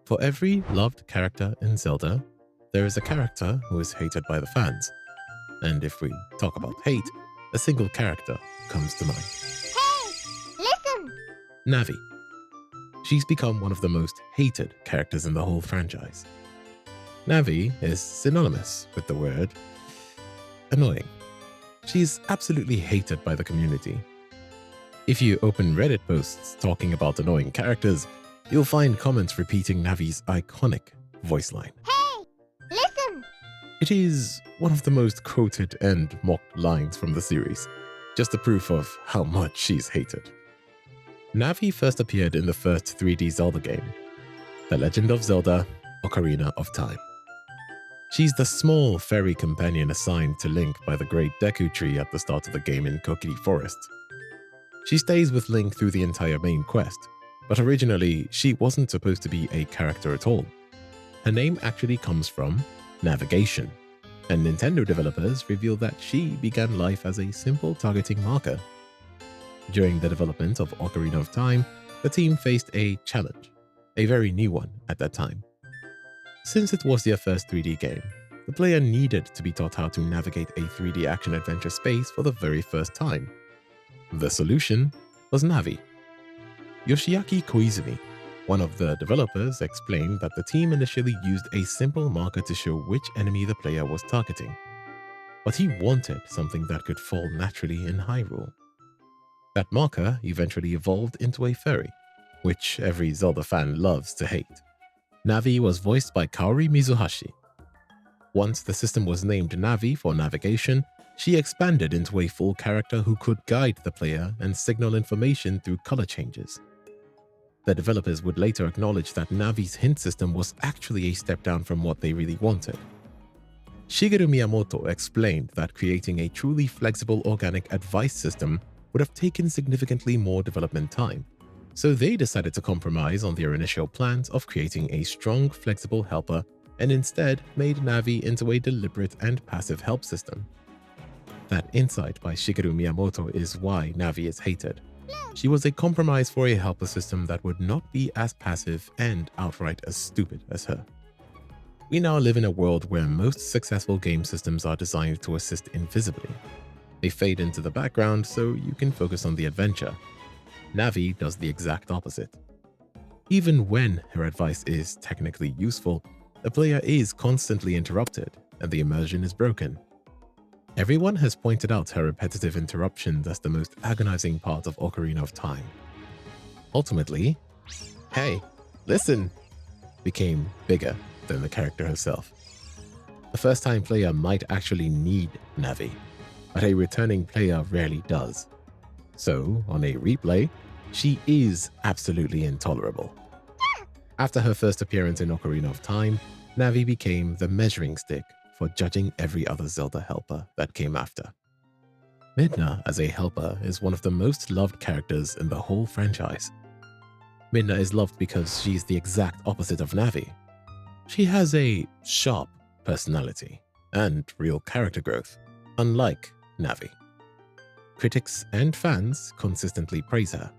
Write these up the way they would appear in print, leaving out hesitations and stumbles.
For every loved character in Zelda, there is a character who is hated by the fans. And if we talk about hate, a single character comes to mind. Hey, listen! Navi. She's become one of the most hated characters in the whole franchise. Navi is synonymous with the word annoying. She's absolutely hated by the community. If you open Reddit posts talking about annoying characters, you'll find comments repeating Navi's iconic voice line. Hey, listen! It is one of the most quoted and mocked lines from the series, just a proof of how much she's hated. Navi first appeared in the first 3D Zelda game, The Legend of Zelda: Ocarina of Time. She's the small fairy companion assigned to Link by the Great Deku Tree at the start of the game in Kokiri Forest. She stays with Link through the entire main quest, but originally she wasn't supposed to be a character at all. Her name actually comes from navigation, and Nintendo developers revealed that she began life as a simple targeting marker. During the development of Ocarina of Time, the team faced a challenge, a very new one at that time. Since it was their first 3D game, the player needed to be taught how to navigate a 3D action-adventure space for the very first time. The solution was Navi. Yoshiaki Koizumi, one of the developers, explained that the team initially used a simple marker to show which enemy the player was targeting, but he wanted something that could fall naturally in Hyrule. That marker eventually evolved into a fairy, which every Zelda fan loves to hate. Navi was voiced by Kaori Mizuhashi. Once the system was named Navi for navigation, she expanded into a full character who could guide the player and signal information through color changes. The developers would later acknowledge that Navi's hint system was actually a step down from what they really wanted. Shigeru Miyamoto explained that creating a truly flexible organic advice system would have taken significantly more development time, so they decided to compromise on their initial plans of creating a strong, flexible helper and instead made Navi into a deliberate and passive help system. That insight by Shigeru Miyamoto is why Navi is hated. She was a compromise for a helper system that would not be as passive and outright as stupid as her. We now live in a world where most successful game systems are designed to assist invisibly. They fade into the background so you can focus on the adventure. Navi does the exact opposite. Even when her advice is technically useful, the player is constantly interrupted and the immersion is broken. Everyone has pointed out her repetitive interruptions as the most agonizing part of Ocarina of Time. Ultimately, "Hey, listen!" became bigger than the character herself. A first-time player might actually need Navi, but a returning player rarely does. So, on a replay, she is absolutely intolerable. After her first appearance in Ocarina of Time, Navi became the measuring stick for judging every other Zelda helper that came after. Midna as a helper is one of the most loved characters in the whole franchise. Midna is loved because she's the exact opposite of Navi. She has a sharp personality and real character growth, unlike Navi. Critics and fans consistently praise her.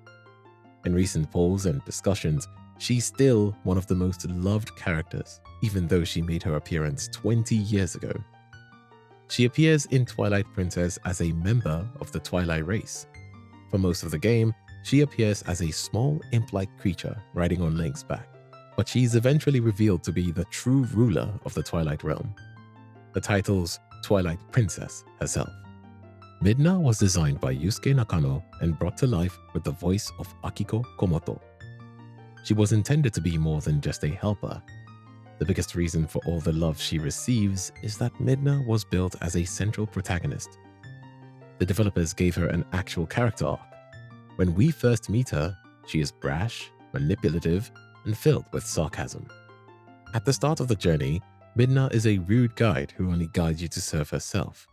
In recent polls and discussions, she's still one of the most loved characters, even though she made her appearance 20 years ago. She appears in Twilight Princess as a member of the Twilight race. For most of the game, she appears as a small imp-like creature riding on Link's back, but she's eventually revealed to be the true ruler of the Twilight realm, the title's Twilight Princess herself. Midna was designed by Yusuke Nakano and brought to life with the voice of Akiko Komoto. She was intended to be more than just a helper. The biggest reason for all the love she receives is that Midna was built as a central protagonist. The developers gave her an actual character arc. When we first meet her, she is brash, manipulative, and filled with sarcasm. At the start of the journey, Midna is a rude guide who only guides you to serve herself.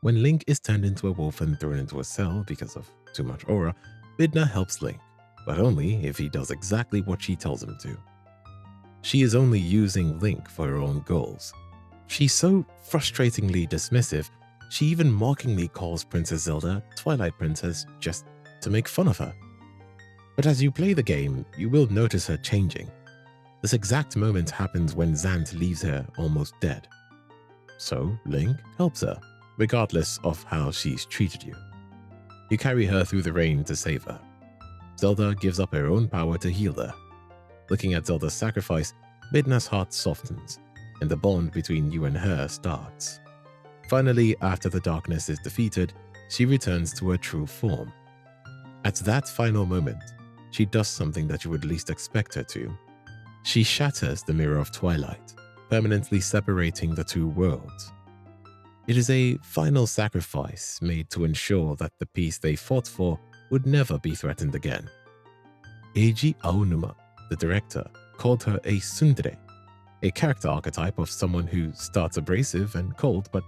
When Link is turned into a wolf and thrown into a cell because of too much aura, Midna helps Link, but only if he does exactly what she tells him to. She is only using Link for her own goals. She's so frustratingly dismissive, she even mockingly calls Princess Zelda Twilight Princess just to make fun of her. But as you play the game, you will notice her changing. This exact moment happens when Zant leaves her almost dead. So Link helps her, regardless of how she's treated you. You carry her through the rain to save her. Zelda gives up her own power to heal her. Looking at Zelda's sacrifice, Midna's heart softens, and the bond between you and her starts. Finally, after the darkness is defeated, she returns to her true form. At that final moment, she does something that you would least expect her to. She shatters the mirror of twilight, permanently separating the two worlds. It is a final sacrifice made to ensure that the peace they fought for would never be threatened again. Eiji Aonuma, the director, called her a tsundere, a character archetype of someone who starts abrasive and cold but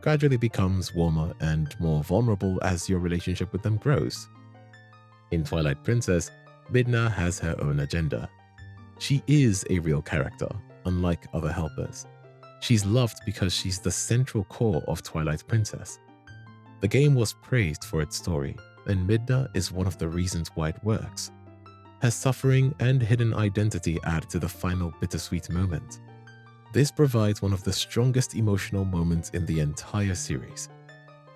gradually becomes warmer and more vulnerable as your relationship with them grows. In Twilight Princess, Midna has her own agenda. She is a real character, unlike other helpers. She's loved because she's the central core of Twilight Princess. The game was praised for its story, and Midna is one of the reasons why it works. Her suffering and hidden identity add to the final bittersweet moment. This provides one of the strongest emotional moments in the entire series.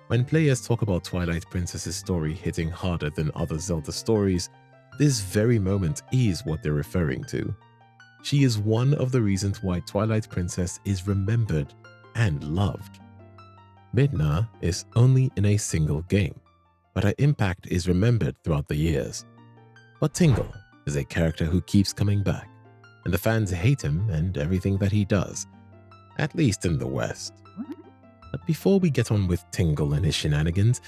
When players talk about Twilight Princess's story hitting harder than other Zelda stories, this very moment is what they're referring to. She is one of the reasons why Twilight Princess is remembered and loved. Midna is only in a single game, but her impact is remembered throughout the years. But Tingle is a character who keeps coming back, and the fans hate him and everything that he does, at least in the West. But before we get on with Tingle and his shenanigans,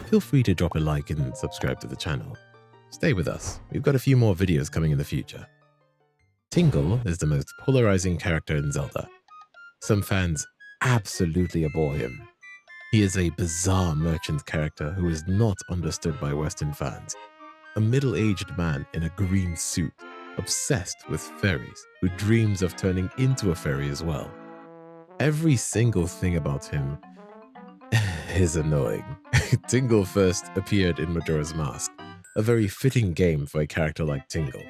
feel free to drop a like and subscribe to the channel. Stay with us, we've got a few more videos coming in the future. Tingle is the most polarizing character in Zelda. Some fans absolutely abhor him. He is a bizarre merchant character who is not understood by Western fans. A middle-aged man in a green suit, obsessed with fairies, who dreams of turning into a fairy as well. Every single thing about him is annoying. Tingle first appeared in Majora's Mask, a very fitting game for a character like Tingle.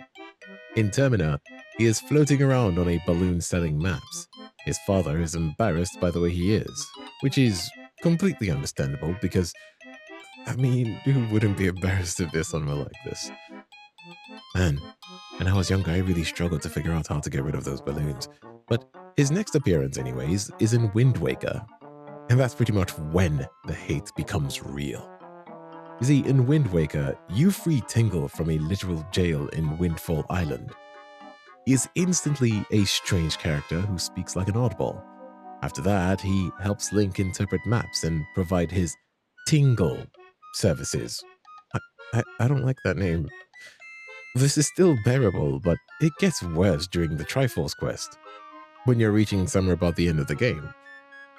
In Termina, he is floating around on a balloon selling maps. His father is embarrassed by the way he is, which is completely understandable because, I mean, who wouldn't be embarrassed if their son were like this? Man, when I was younger, I really struggled to figure out how to get rid of those balloons. But his next appearance, anyways, is in Wind Waker. And that's pretty much when the hate becomes real. You see, in Wind Waker, you free Tingle from a literal jail in Windfall Island. He is instantly a strange character who speaks like an oddball. After that, he helps Link interpret maps and provide his Tingle services. I don't like that name. This is still bearable, but it gets worse during the Triforce quest. When you're reaching somewhere about the end of the game,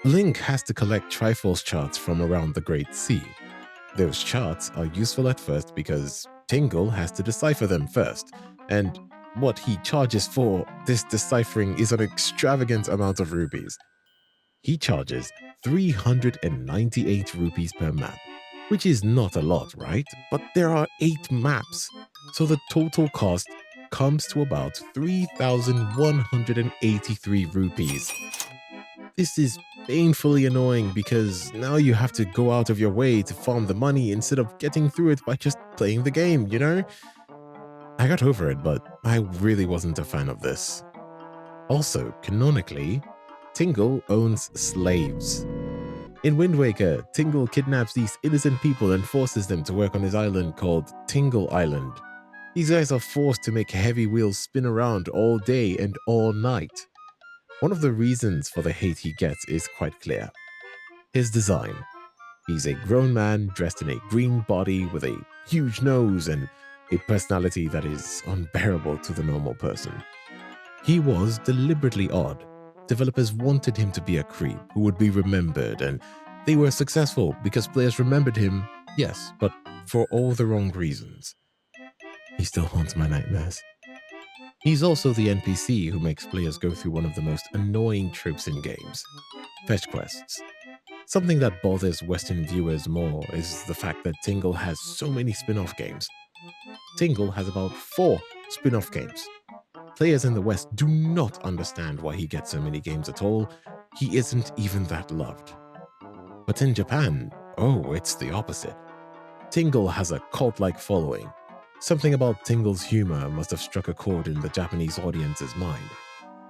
Link has to collect Triforce charts from around the Great Sea. Those charts are useful at first because Tingle has to decipher them first, and what he charges for this deciphering is an extravagant amount of rupees. He charges 398 rupees per map, which is not a lot, right? But there are 8 maps, so the total cost comes to about 3,183 rupees. This is painfully annoying because now you have to go out of your way to farm the money instead of getting through it by just playing the game, you know? I got over it, but I really wasn't a fan of this. Also, canonically, Tingle owns slaves. In Wind Waker, Tingle kidnaps these innocent people and forces them to work on his island called Tingle Island. These guys are forced to make heavy wheels spin around all day and all night. One of the reasons for the hate he gets is quite clear. His design. He's a grown man dressed in a green body with a huge nose and a personality that is unbearable to the normal person. He was deliberately odd. Developers wanted him to be a creep who would be remembered, and they were successful because players remembered him, yes, but for all the wrong reasons. He still haunts my nightmares. He's also the NPC who makes players go through one of the most annoying tropes in games: fetch quests. Something that bothers Western viewers more is the fact that Tingle has so many spin-off games. Tingle has about 4 spin-off games. Players in the West do not understand why he gets so many games at all. He isn't even that loved. But in Japan, oh, it's the opposite. Tingle has a cult-like following. Something about Tingle's humor must have struck a chord in the Japanese audience's mind.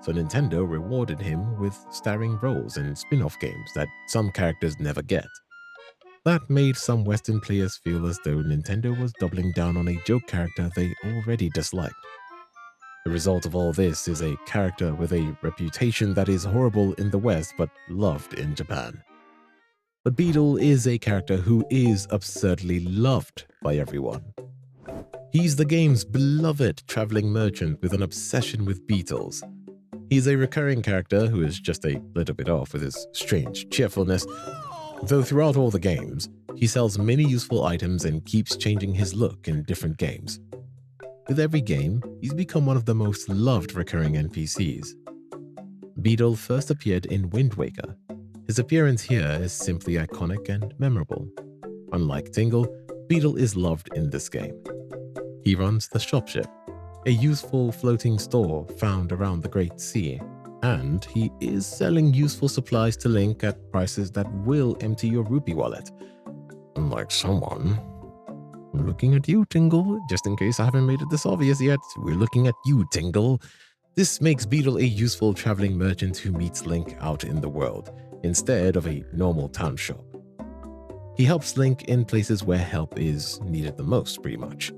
So Nintendo rewarded him with starring roles in spin-off games that some characters never get. That made some Western players feel as though Nintendo was doubling down on a joke character they already disliked. The result of all this is a character with a reputation that is horrible in the West but loved in Japan. But Beedle is a character who is absurdly loved by everyone. He's the game's beloved traveling merchant with an obsession with beetles. He's a recurring character who is just a little bit off with his strange cheerfulness, though throughout all the games, he sells many useful items and keeps changing his look in different games. With every game, he's become one of the most loved recurring NPCs. Beedle first appeared in Wind Waker. His appearance here is simply iconic and memorable. Unlike Tingle, Beedle is loved in this game. He runs the Shopship, a useful floating store found around the Great Sea, and he is selling useful supplies to Link at prices that will empty your rupee wallet. Unlike someone. I'm looking at you, Tingle, just in case I haven't made it this obvious yet. We're looking at you, Tingle. This makes Beedle a useful traveling merchant who meets Link out in the world, instead of a normal town shop. He helps Link in places where help is needed the most, pretty much.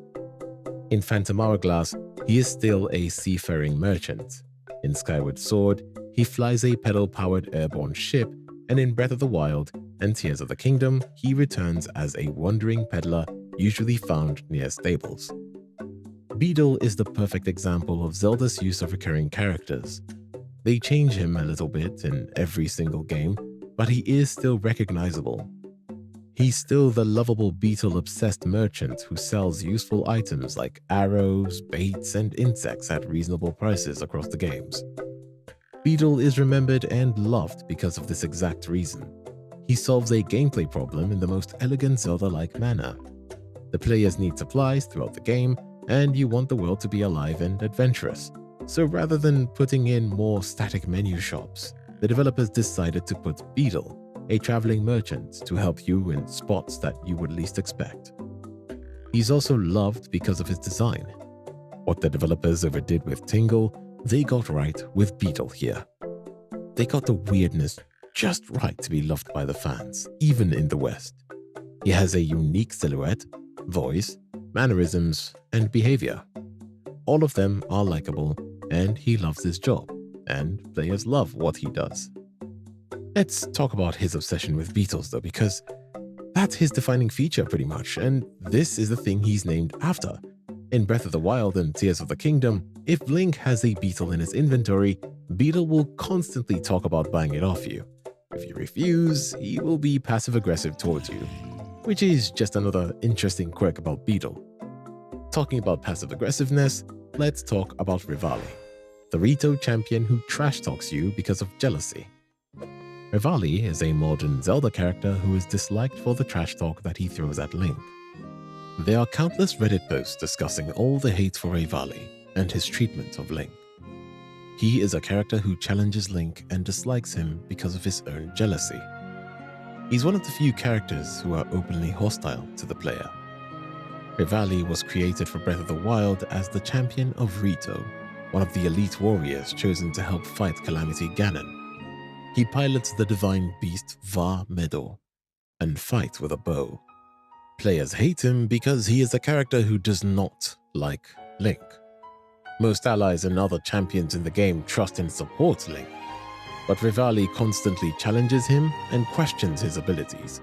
In Phantom Hourglass, he is still a seafaring merchant. In Skyward Sword, he flies a pedal-powered airborne ship, and in Breath of the Wild and Tears of the Kingdom, he returns as a wandering peddler usually found near stables. Beedle is the perfect example of Zelda's use of recurring characters. They change him a little bit in every single game, but he is still recognizable. He's still the lovable beetle-obsessed merchant who sells useful items like arrows, baits, and insects at reasonable prices across the games. Beedle is remembered and loved because of this exact reason. He solves a gameplay problem in the most elegant Zelda-like manner. The players need supplies throughout the game, and you want the world to be alive and adventurous. So rather than putting in more static menu shops, the developers decided to put Beedle, a traveling merchant, to help you in spots that you would least expect. He's also loved because of his design. What the developers overdid with Tingle, they got right with Beedle here. They got the weirdness just right to be loved by the fans, even in the West. He has a unique silhouette, voice, mannerisms, and behavior. All of them are likable, and he loves his job, and players love what he does. Let's talk about his obsession with beetles though, because that's his defining feature pretty much, and this is the thing he's named after. In Breath of the Wild and Tears of the Kingdom, if Link has a beetle in his inventory, Beedle will constantly talk about buying it off you. If you refuse, he will be passive-aggressive towards you, which is just another interesting quirk about Beedle. Talking about passive-aggressiveness, let's talk about Revali, the Ruto champion who trash-talks you because of jealousy. Revali is a modern Zelda character who is disliked for the trash talk that he throws at Link. There are countless Reddit posts discussing all the hate for Revali and his treatment of Link. He is a character who challenges Link and dislikes him because of his own jealousy. He's one of the few characters who are openly hostile to the player. Revali was created for Breath of the Wild as the champion of Ruto, one of the elite warriors chosen to help fight Calamity Ganon. He pilots the divine beast Va Medo and fights with a bow. Players hate him because he is a character who does not like Link. Most allies and other champions in the game trust and support Link, but Revali constantly challenges him and questions his abilities.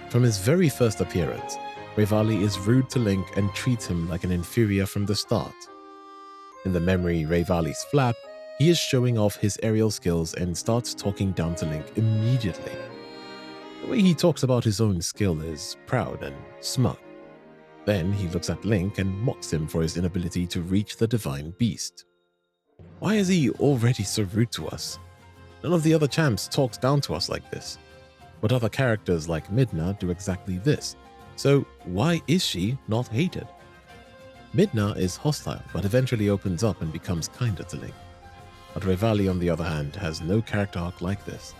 From his very first appearance, Revali is rude to Link and treats him like an inferior from the start. In the memory Revali's Flap, he is showing off his aerial skills and starts talking down to Link immediately. The way he talks about his own skill is proud and smug. Then he looks at Link and mocks him for his inability to reach the divine beast. Why is he already so rude to us? None of the other champs talks down to us like this. But other characters like Midna do exactly this. So why is she not hated? Midna is hostile but eventually opens up and becomes kinder to Link. But Revali, on the other hand, has no character arc like this.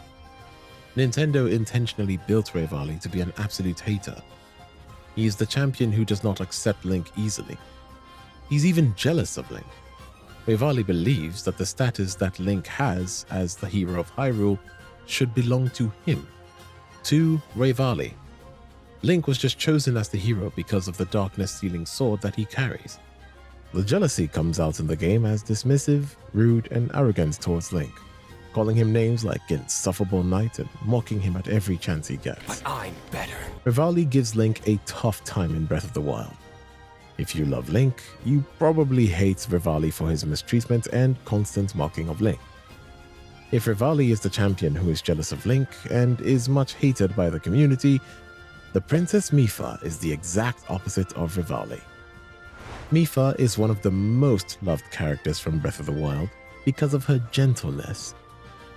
Nintendo intentionally built Revali to be an absolute hater. He is the champion who does not accept Link easily. He's even jealous of Link. Revali believes that the status that Link has as the hero of Hyrule should belong to him, to Revali. Link was just chosen as the hero because of the darkness-sealing sword that he carries. The jealousy comes out in the game as dismissive, rude, and arrogant towards Link, calling him names like insufferable knight and mocking him at every chance he gets. But I'm better. Revali gives Link a tough time in Breath of the Wild. If you love Link, you probably hate Revali for his mistreatment and constant mocking of Link. If Revali is the champion who is jealous of Link and is much hated by the community, the Princess Mipha is the exact opposite of Revali. Mipha is one of the most loved characters from Breath of the Wild because of her gentleness.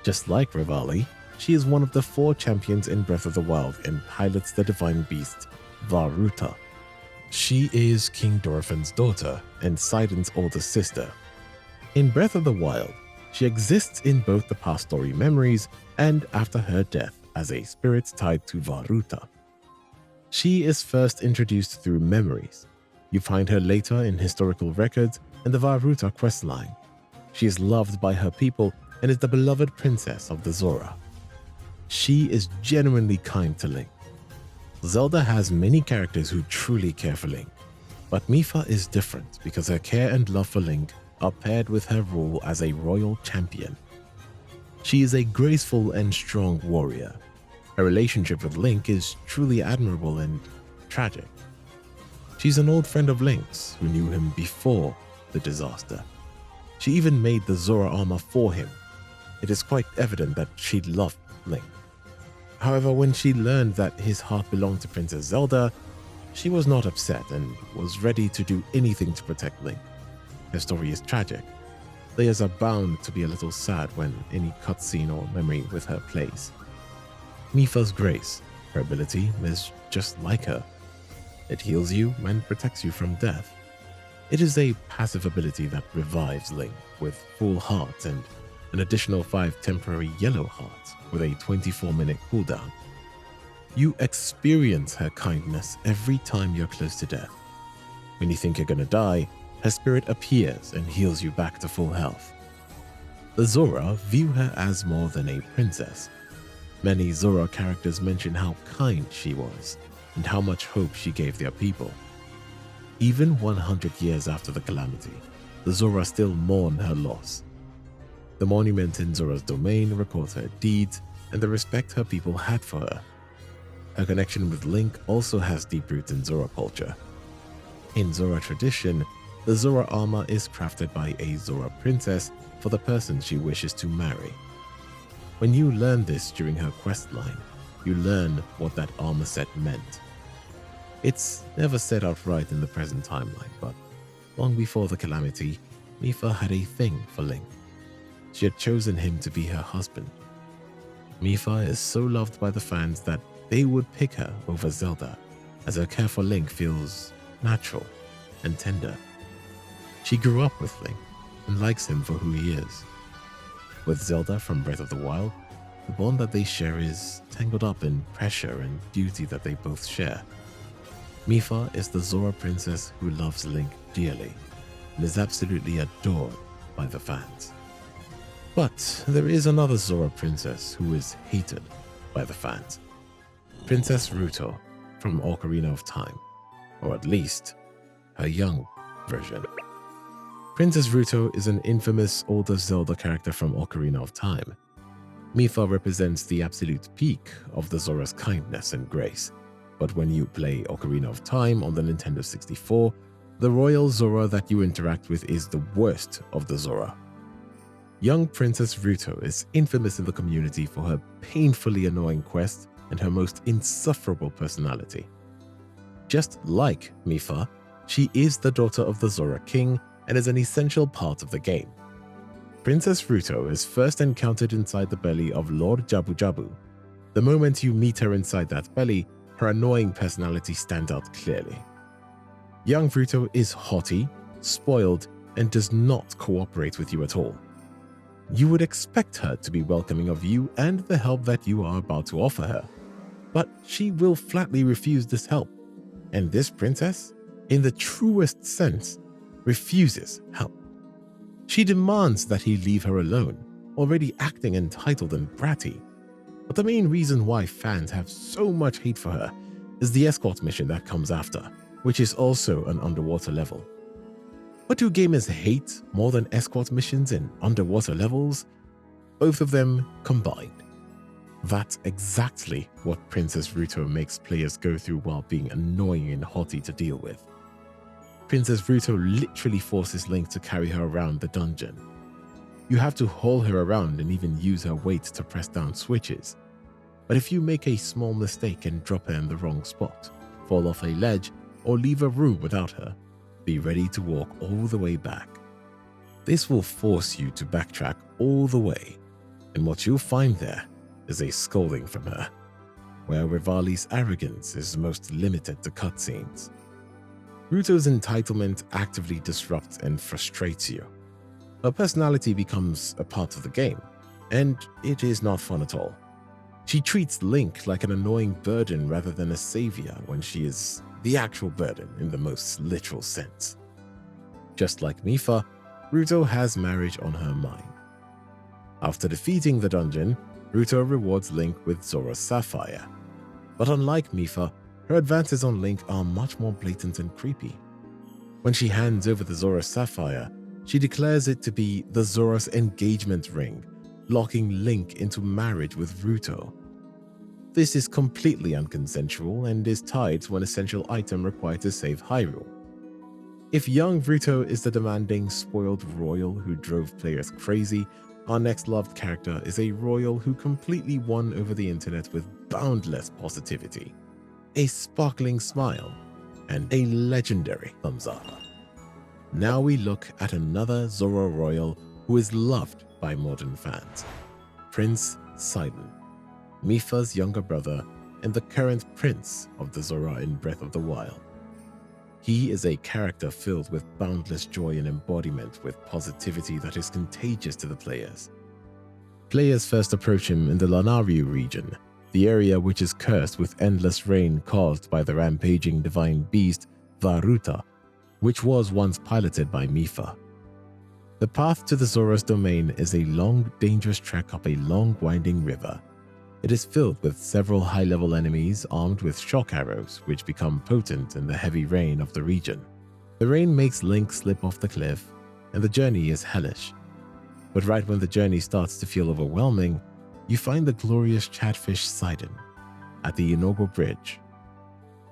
Just like Revali, she is one of the 4 champions in Breath of the Wild and pilots the divine beast, Ruto. She is King Dorephan's daughter and Sidon's older sister. In Breath of the Wild, she exists in both the past story memories and after her death as a spirit tied to Ruto. She is first introduced through memories. You find her later in historical records and the Ruto questline. She is loved by her people and is the beloved princess of the Zora. She is genuinely kind to Link. Zelda has many characters who truly care for Link, but Mipha is different because her care and love for Link are paired with her role as a royal champion. She is a graceful and strong warrior. Her relationship with Link is truly admirable and tragic. She's an old friend of Link's who knew him before the disaster. She even made the Zora armor for him. It is quite evident that she loved Link. However, when she learned that his heart belonged to Princess Zelda, she was not upset and was ready to do anything to protect Link. Her story is tragic. Players are bound to be a little sad when any cutscene or memory with her plays. Mipha's grace, her ability, is just like her. It heals you and protects you from death. It is a passive ability that revives Link with full heart and an additional 5 temporary yellow hearts with a 24-minute cooldown. You experience her kindness every time you're close to death. When you think you're gonna die, her spirit appears and heals you back to full health. The Zora view her as more than a princess. Many Zora characters mention how kind she was and how much hope she gave their people. Even 100 years after the calamity, the Zora still mourn her loss. The monument in Zora's domain records her deeds and the respect her people had for her. Her connection with Link also has deep roots in Zora culture. In Zora tradition, the Zora armor is crafted by a Zora princess for the person she wishes to marry. When you learn this during her questline, you learn what that armor set meant. It's never said outright in the present timeline, but long before the calamity, Mipha had a thing for Link. She had chosen him to be her husband. Mipha is so loved by the fans that they would pick her over Zelda, as her care for Link feels natural and tender. She grew up with Link and likes him for who he is. With Zelda from Breath of the Wild, the bond that they share is tangled up in pressure and duty that they both share. Mipha is the Zora princess who loves Link dearly and is absolutely adored by the fans. But there is another Zora princess who is hated by the fans. Princess Ruto from Ocarina of Time, or at least her young version. Princess Ruto is an infamous older Zelda character from Ocarina of Time. Mipha represents the absolute peak of the Zora's kindness and grace, but when you play Ocarina of Time on the Nintendo 64, the royal Zora that you interact with is the worst of the Zora. Young Princess Ruto is infamous in the community for her painfully annoying quests and her most insufferable personality. Just like Mipha, she is the daughter of the Zora King and is an essential part of the game. Princess Ruto is first encountered inside the belly of Lord Jabu Jabu. The moment you meet her inside that belly, her annoying personality stands out clearly. Young Ruto is haughty, spoiled, and does not cooperate with you at all. You would expect her to be welcoming of you and the help that you are about to offer her, but she will flatly refuse this help, and this princess, in the truest sense, refuses help. She demands that he leave her alone, already acting entitled and bratty. But the main reason why fans have so much hate for her is the escort mission that comes after, which is also an underwater level. What do gamers hate more than escort missions and underwater levels? Both of them combined. That's exactly what Princess Ruto makes players go through while being annoying and haughty to deal with. Princess Ruto literally forces Link to carry her around the dungeon. You have to haul her around and even use her weight to press down switches. But if you make a small mistake and drop her in the wrong spot, fall off a ledge, or leave a room without her, be ready to walk all the way back. This will force you to backtrack all the way, and what you'll find there is a scolding from her, where Revali's arrogance is most limited to cutscenes. Ruto's entitlement actively disrupts and frustrates you. Her personality becomes a part of the game, and it is not fun at all. She treats Link like an annoying burden rather than a savior when she is the actual burden in the most literal sense. Just like Mipha, Ruto has marriage on her mind. After defeating the dungeon, Ruto rewards Link with Zora's Sapphire. But unlike Mipha, her advances on Link are much more blatant and creepy. When she hands over the Zora's Sapphire, she declares it to be the Zora's engagement ring, locking Link into marriage with Ruto. This is completely unconsensual and is tied to an essential item required to save Hyrule. If young Ruto is the demanding, spoiled royal who drove players crazy, our next loved character is a royal who completely won over the internet with boundless positivity, a sparkling smile, and a legendary thumbs up. Now we look at another Zora royal who is loved by modern fans, Prince Sidon, Mipha's younger brother and the current prince of the Zora in Breath of the Wild. He is a character filled with boundless joy and embodiment with positivity that is contagious to the players. Players first approach him in the Lanariu region, the area which is cursed with endless rain caused by the rampaging divine beast Varuta, which was once piloted by Mipha. The path to the Zora's domain is a long, dangerous trek up a long, winding river. It is filled with several high-level enemies armed with shock arrows, which become potent in the heavy rain of the region. The rain makes Link slip off the cliff, and the journey is hellish. But right when the journey starts to feel overwhelming, you find the glorious chatfish Sidon at the inaugural bridge.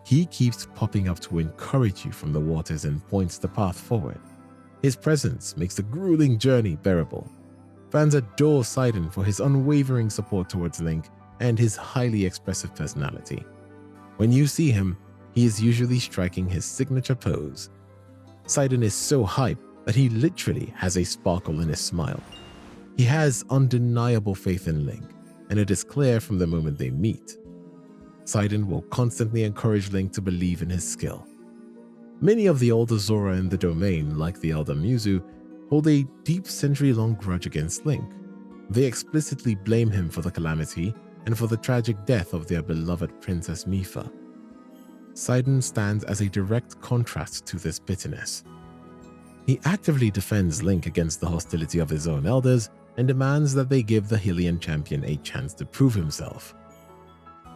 He keeps popping up to encourage you from the waters and points the path forward. His presence makes the grueling journey bearable. Fans adore Sidon for his unwavering support towards Link and his highly expressive personality. When you see him, he is usually striking his signature pose. Sidon is so hype that he literally has a sparkle in his smile. He has undeniable faith in Link, and it is clear from the moment they meet. Sidon will constantly encourage Link to believe in his skill. Many of the older Zora in the domain, like the Elder Muzu, hold a deep century-long grudge against Link. They explicitly blame him for the calamity and for the tragic death of their beloved Princess Mipha. Sidon stands as a direct contrast to this bitterness. He actively defends Link against the hostility of his own elders and demands that they give the Hylian champion a chance to prove himself.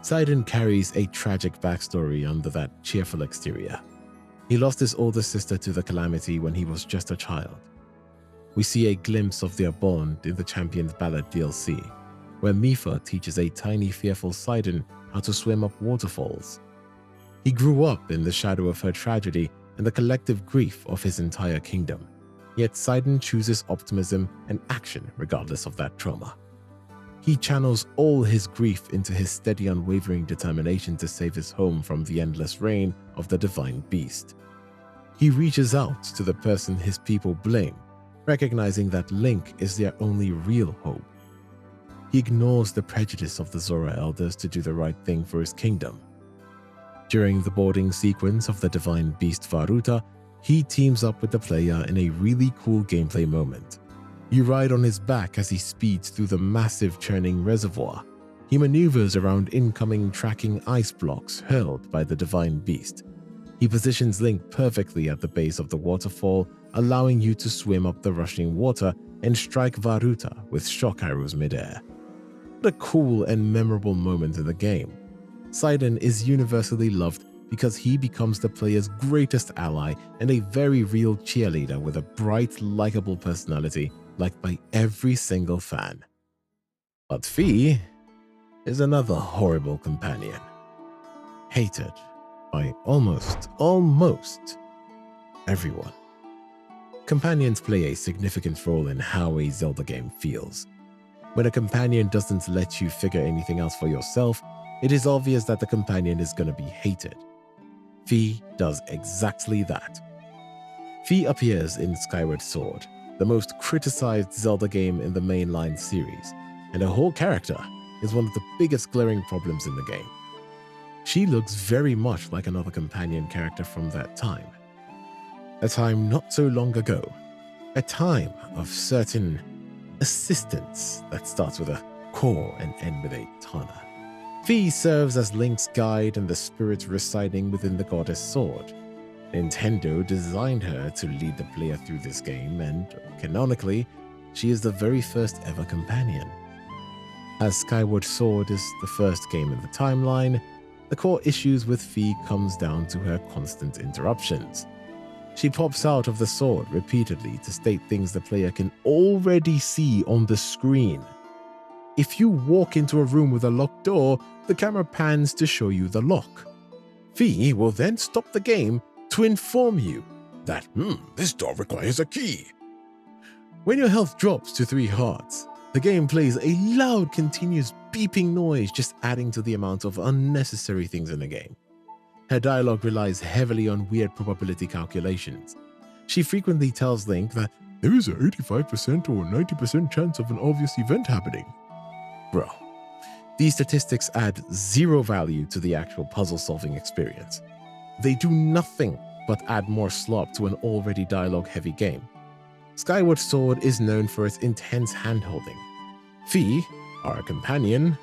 Sidon carries a tragic backstory under that cheerful exterior. He lost his older sister to the calamity when he was just a child. We see a glimpse of their bond in the Champion's Ballad DLC, where Mipha teaches a tiny fearful Sidon how to swim up waterfalls. He grew up in the shadow of her tragedy and the collective grief of his entire kingdom, yet Sidon chooses optimism and action regardless of that trauma. He channels all his grief into his steady, unwavering determination to save his home from the endless reign of the divine beast. He reaches out to the person his people blame, recognizing that Link is their only real hope. He ignores the prejudice of the Zora elders to do the right thing for his kingdom. During the boarding sequence of the divine beast Varuta, he teams up with the player in a really cool gameplay moment. You ride on his back as he speeds through the massive churning reservoir. He maneuvers around incoming tracking ice blocks hurled by the divine beast. He positions Link perfectly at the base of the waterfall, allowing you to swim up the rushing water and strike Varuta with shock arrows midair. What a cool and memorable moment in the game. Sidon is universally loved because he becomes the player's greatest ally and a very real cheerleader with a bright, likable personality liked by every single fan. But Fi is another horrible companion. Hated by almost everyone. Companions play a significant role in how a Zelda game feels. When a companion doesn't let you figure anything else for yourself, it is obvious that the companion is going to be hated. Fi does exactly that. Fi appears in Skyward Sword, the most criticized Zelda game in the mainline series, and her whole character is one of the biggest glaring problems in the game. She looks very much like another companion character from that time. A time not so long ago. A time of certain assistance that starts with a core and ends with a tana. Fi serves as Link's guide and the spirit residing within the goddess sword. Nintendo designed her to lead the player through this game, and canonically, she is the very first ever companion. As Skyward Sword is the first game in the timeline, the core issues with Fi comes down to her constant interruptions. She pops out of the sword repeatedly to state things the player can already see on the screen. If you walk into a room with a locked door, the camera pans to show you the lock. Fi will then stop the game to inform you that, this door requires a key. When your health drops to 3 hearts, the game plays a loud, continuous beeping noise, just adding to the amount of unnecessary things in the game. Her dialogue relies heavily on weird probability calculations. She frequently tells Link that there is an 85% or 90% chance of an obvious event happening. Bro, these statistics add zero value to the actual puzzle-solving experience. They do nothing but add more slop to an already dialogue-heavy game. Skyward Sword is known for its intense handholding. Fi, our companion,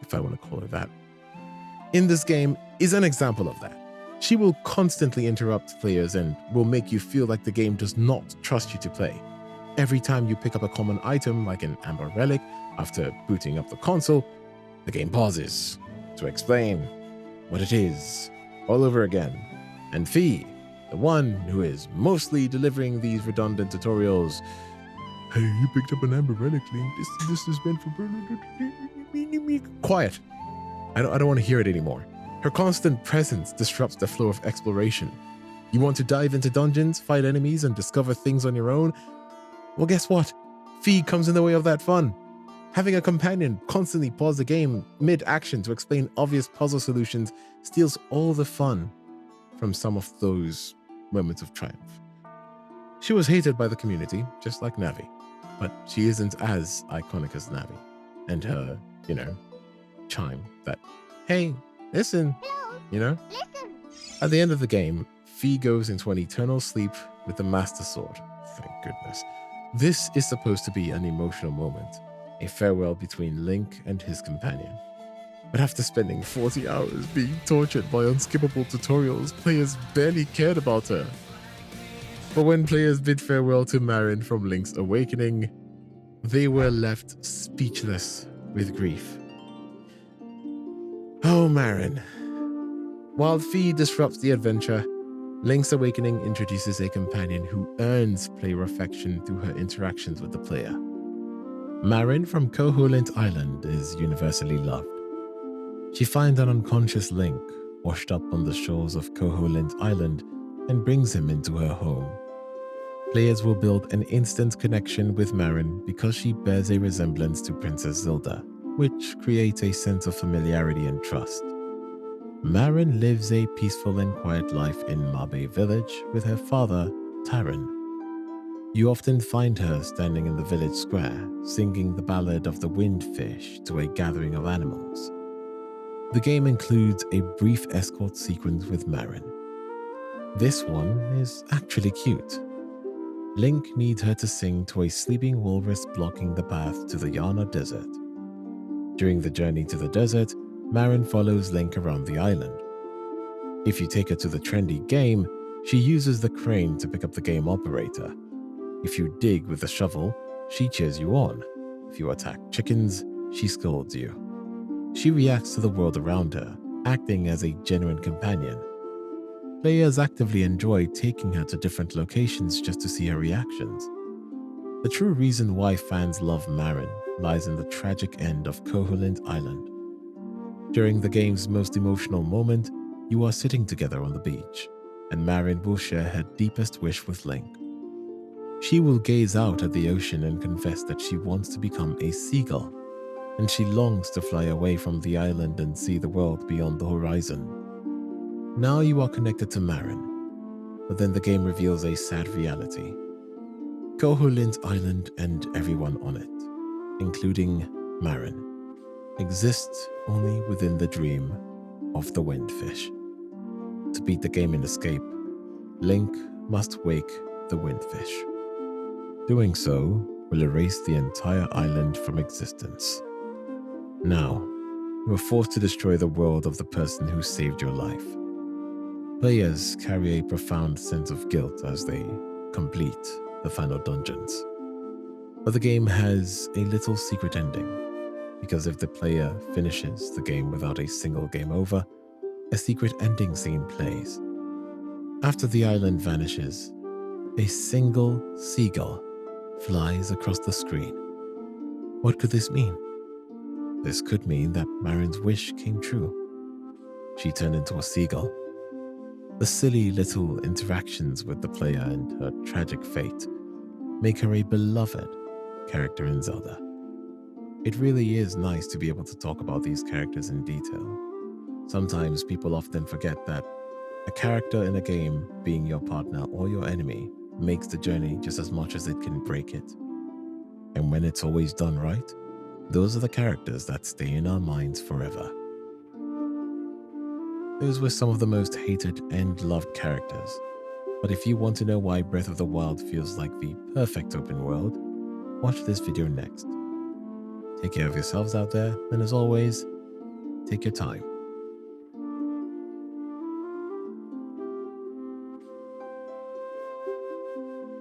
if I want to call her that, in this game is an example of that. She will constantly interrupt players and will make you feel like the game does not trust you to play. Every time you pick up a common item like an amber relic after booting up the console, the game pauses to explain what it is all over again. And Fi, the one who is mostly delivering these redundant tutorials, hey, you picked up an amber relic, Link. This is meant for... Quiet. I don't want to hear it anymore. Her constant presence disrupts the flow of exploration. You want to dive into dungeons, fight enemies, and discover things on your own? Well, guess what? Fi comes in the way of that fun. Having a companion constantly pause the game mid-action to explain obvious puzzle solutions steals all the fun from some of those moments of triumph. She was hated by the community, just like Navi, but she isn't as iconic as Navi. And her, chime that, hey, listen, Listen. At the end of the game, Fi goes into an eternal sleep with the Master Sword. Thank goodness. This is supposed to be an emotional moment, a farewell between Link and his companion. But after spending 40 hours being tortured by unskippable tutorials, players barely cared about her. But when players bid farewell to Marin from Link's Awakening, they were left speechless with grief. Oh, Marin. While Fi disrupts the adventure, Link's Awakening introduces a companion who earns player affection through her interactions with the player. Marin from Koholint Island is universally loved. She finds an unconscious Link washed up on the shores of Koholint Island and brings him into her home. Players will build an instant connection with Marin because she bears a resemblance to Princess Zelda, which creates a sense of familiarity and trust. Marin lives a peaceful and quiet life in Mabe village with her father, Taran. You often find her standing in the village square, singing the ballad of the windfish to a gathering of animals. The game includes a brief escort sequence with Marin. This one is actually cute. Link needs her to sing to a sleeping walrus blocking the path to the Yana Desert. During the journey to the desert, Marin follows Link around the island. If you take her to the trendy game, she uses the crane to pick up the game operator. If you dig with the shovel, she cheers you on. If you attack chickens, she scolds you. She reacts to the world around her, acting as a genuine companion. Players actively enjoy taking her to different locations just to see her reactions. The true reason why fans love Marin lies in the tragic end of Koholint Island. During the game's most emotional moment, you are sitting together on the beach, and Marin will share her deepest wish with Link. She will gaze out at the ocean and confess that she wants to become a seagull, and she longs to fly away from the island and see the world beyond the horizon. Now you are connected to Marin, but then the game reveals a sad reality. Koholint Island and everyone on it, including Marin, exists only within the dream of the windfish. To beat the game and escape, Link must wake the windfish. Doing so will erase the entire island from existence. Now, you are forced to destroy the world of the person who saved your life. Players carry a profound sense of guilt as they complete the final dungeons. But the game has a little secret ending, because if the player finishes the game without a single game over, a secret ending scene plays. After the island vanishes, a single seagull flies across the screen. What could this mean? This could mean that Marin's wish came true. She turned into a seagull. The silly little interactions with the player and her tragic fate make her a beloved character in Zelda. It really is nice to be able to talk about these characters in detail. Sometimes people often forget that a character in a game being your partner or your enemy makes the journey just as much as it can break it. And when it's always done right, those are the characters that stay in our minds forever. Those were some of the most hated and loved characters. But if you want to know why Breath of the Wild feels like the perfect open world, watch this video next. Take care of yourselves out there, and as always, take your time.